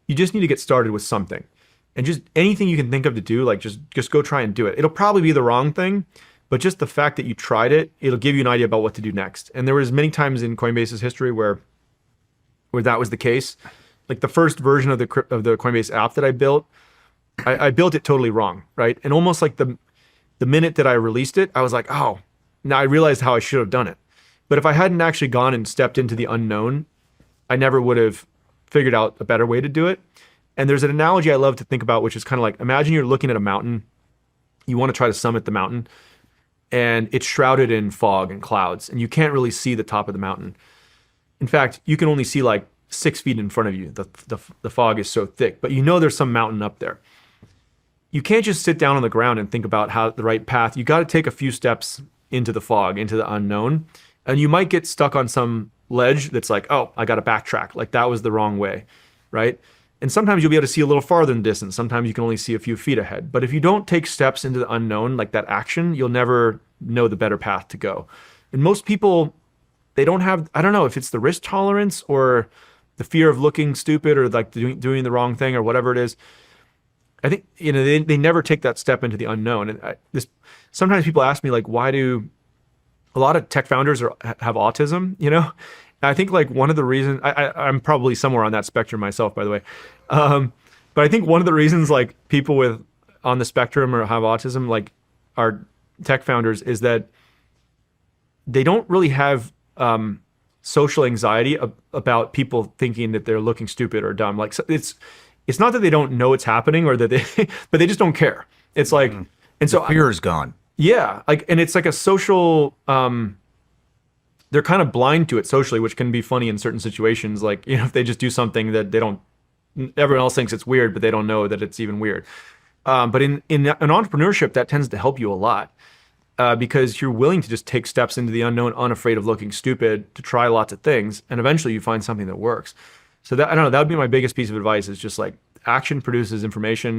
you just need to get started with something. And just anything you can think of to do, like just go try and do it. It'll probably be the wrong thing, but just the fact that you tried it, it'll give you an idea about what to do next. And there was many times in Coinbase's history where that was the case. Like the first version of the Coinbase app that I built, I built it totally wrong, right? And almost like the minute that I released it, I was like, oh, now I realized how I should have done it. But if I hadn't actually gone and stepped into the unknown, I never would have figured out a better way to do it. And there's an analogy I love to think about, which is kind of like, imagine you're looking at a mountain. You want to try to summit the mountain, and it's shrouded in fog and clouds, and you can't really see the top of the mountain. In fact, you can only see like 6 feet in front of you. The fog is so thick, but you know there's some mountain up there. You can't just sit down on the ground and think about how the right path. You got to take a few steps into the fog, into the unknown, and you might get stuck on some ledge that's like, oh, I got to backtrack. Like that was the wrong way, right? And sometimes you'll be able to see a little farther in the distance. Sometimes you can only see a few feet ahead. But if you don't take steps into the unknown, like that action, you'll never know the better path to go. And most people, they don't have, I don't know if it's the risk tolerance or the fear of looking stupid or like doing the wrong thing or whatever it is. I think, they never take that step into the unknown. And sometimes people ask me like, why do a lot of tech founders have autism, And I think like one of the reasons, I'm probably somewhere on that spectrum myself, by the way. But I think one of the reasons like people on the spectrum or have autism, like are tech founders, is that they don't really have social anxiety about people thinking that they're looking stupid or dumb. Like it's not that they don't know it's happening or that but they just don't care. It's like, and so the fear is gone. Yeah, and it's like a social. They're kind of blind to it socially, which can be funny in certain situations. Like if they just do something that everyone else thinks it's weird, but they don't know that it's even weird. But in an entrepreneurship, that tends to help you a lot because you're willing to just take steps into the unknown, unafraid of looking stupid, to try lots of things, and eventually you find something that works. So I don't know. That would be my biggest piece of advice: is just like action produces information.